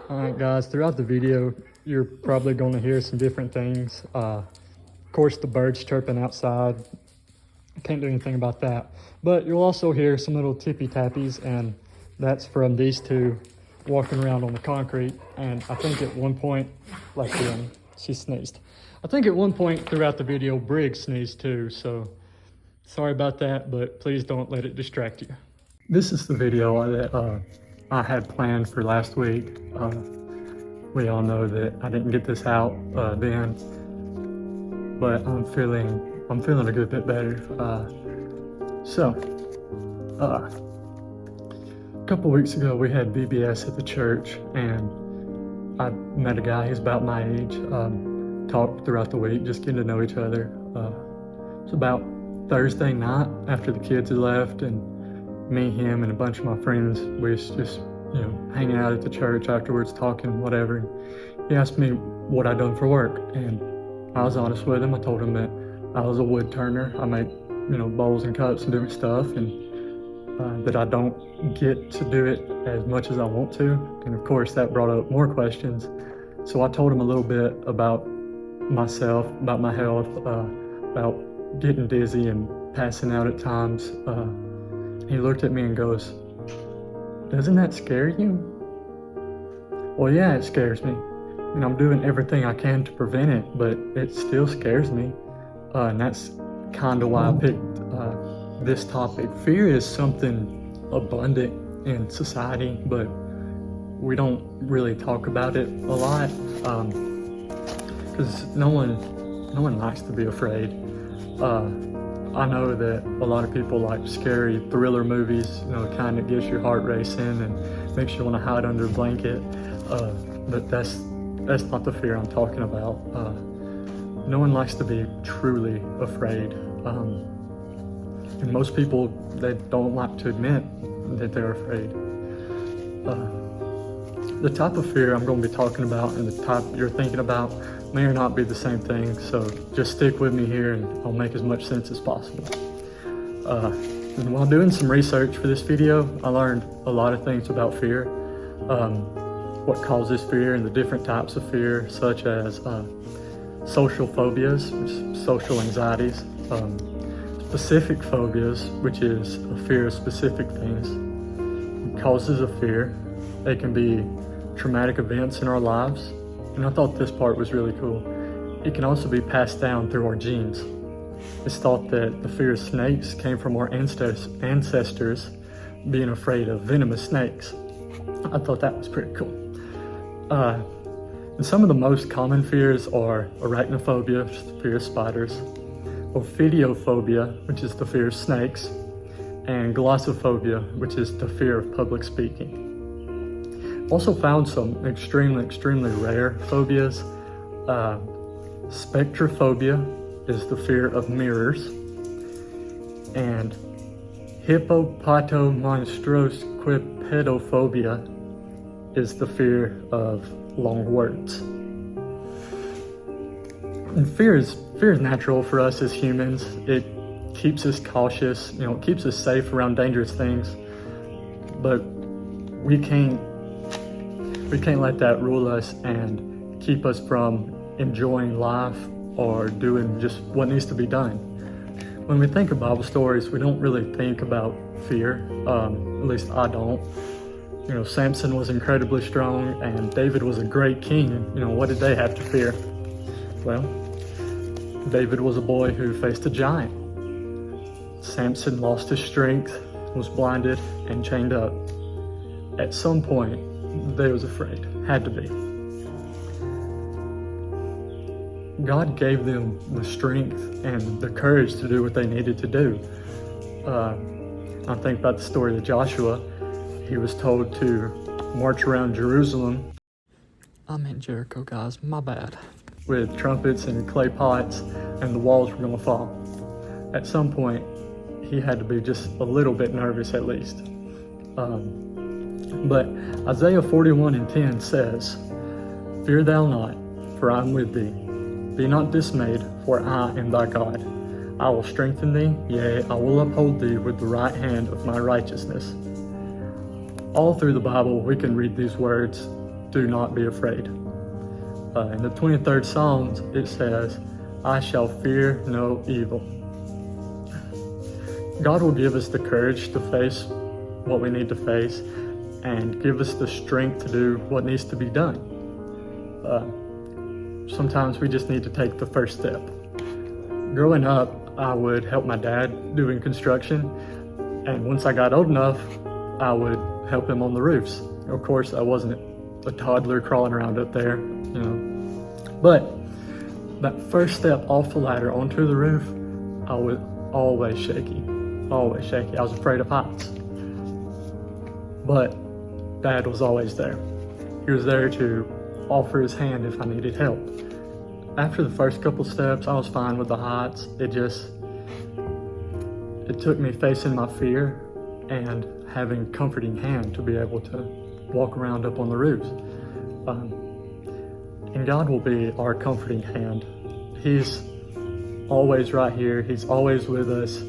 Alright guys, throughout the video, you're probably going to hear some different things. Of course, the birds chirping outside. Can't do anything about that. But you'll also hear some little tippy tappies, and that's from these two walking around on the concrete. And I think at one point, like she sneezed. I think at one point throughout the video, Briggs sneezed too, so sorry about that, but please don't let it distract you. This is the video that I had planned for last week. We all know that I didn't get this out then, but I'm feeling a good bit better. A couple weeks ago we had VBS at the church, and I met a guy who's about my age. Talked throughout the week, just getting to know each other. It's about Thursday night after the kids had left, and me, him, and a bunch of my friends, we was just, hanging out at the church afterwards, talking, whatever. He asked me what I'd done for work, and I was honest with him. I told him that I was a wood turner. I make, bowls and cups and different stuff, and that I don't get to do it as much as I want to. And of course, that brought up more questions. So I told him a little bit about myself, about my health, about getting dizzy and passing out at times. He looked at me and goes, "Doesn't that scare you?" Well, yeah, it scares me. And I'm doing everything I can to prevent it, but it still scares me. And that's kind of why I picked this topic. Fear is something abundant in society, but we don't really talk about it a lot. Because no one likes to be afraid. I know that a lot of people like scary thriller movies, kind that gets your heart racing and makes you want to hide under a blanket. But that's not the fear I'm talking about. No one likes to be truly afraid. And most people, they don't like to admit that they're afraid. The type of fear I'm going to be talking about and the type you're thinking about may or not be the same thing, so just stick with me here and I'll make as much sense as possible. And while doing some research for this video, I learned a lot of things about fear, what causes fear and the different types of fear, such as social phobias, which is social anxieties, specific phobias, which is a fear of specific things, causes of fear. They can be traumatic events in our lives. And I thought this part was really cool. It can also be passed down through our genes. It's thought that the fear of snakes came from our ancestors being afraid of venomous snakes. I thought that was pretty cool. And some of the most common fears are arachnophobia, which is the fear of spiders, ophidiophobia, which is the fear of snakes, and glossophobia, which is the fear of public speaking. Also found some extremely rare phobias. Spectrophobia is the fear of mirrors, and hippopotomonstrosquipedophobia is the fear of long words. And fear is natural for us as humans. It keeps us cautious, it keeps us safe around dangerous things, but we can't let that rule us and keep us from enjoying life or doing just what needs to be done. When we think of Bible stories, we don't really think about fear. At least I don't. Samson was incredibly strong and David was a great king. What did they have to fear? Well, David was a boy who faced a giant. Samson lost his strength, was blinded, and chained up. At some point, they was afraid, had to be. God gave them the strength and the courage to do what they needed to do. I think about the story of Joshua. He was told to march around Jerusalem. I meant Jericho, guys, my bad. With trumpets and clay pots, and the walls were gonna fall. At some point, he had to be just a little bit nervous at least. But Isaiah 41:10 says, "Fear thou not, for I am with thee. Be not dismayed, for I am thy God. I will strengthen thee, yea, I will uphold thee with the right hand of my righteousness." All through the Bible, we can read these words do not be afraid. In the 23rd Psalms, it says, I shall fear no evil. God will give us the courage to face what we need to face and give us the strength to do what needs to be done. Sometimes we just need to take the first step. Growing up, I would help my dad doing construction, and once I got old enough, I would help him on the roofs. Of course, I wasn't a toddler crawling around up there, But that first step off the ladder onto the roof, I was always shaky. I was afraid of heights. But Dad was always there. He was there to offer his hand if I needed help. After the first couple steps, I was fine with the heights. It took me facing my fear and having a comforting hand to be able to walk around up on the roofs. And God will be our comforting hand. He's always right here. He's always with us.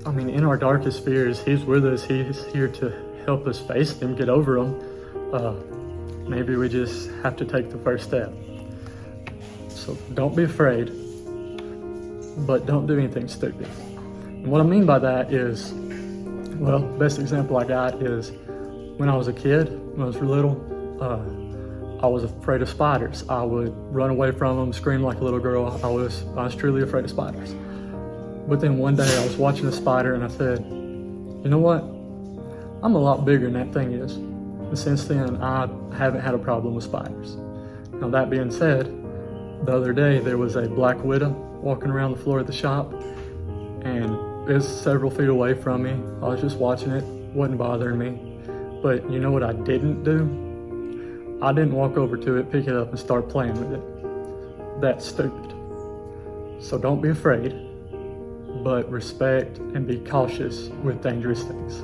In our darkest fears, He's with us. He's here to help us face them, get over them. Maybe we just have to take the first step. So don't be afraid, but don't do anything stupid. And what I mean by that is, best example I got is when I was a kid, when I was little, I was afraid of spiders. I would run away from them, scream like a little girl. I was truly afraid of spiders. But then one day I was watching a spider and I said, you know what? I'm a lot bigger than that thing is. And since then, I haven't had a problem with spiders. Now that being said, the other day there was a black widow walking around the floor of the shop, and it was several feet away from me. I was just watching it, wasn't bothering me. But you know what I didn't do? I didn't walk over to it, pick it up, and start playing with it. That's stupid. So don't be afraid, but respect and be cautious with dangerous things.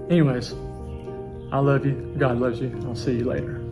Anyways, I love you. God loves you. I'll see you later.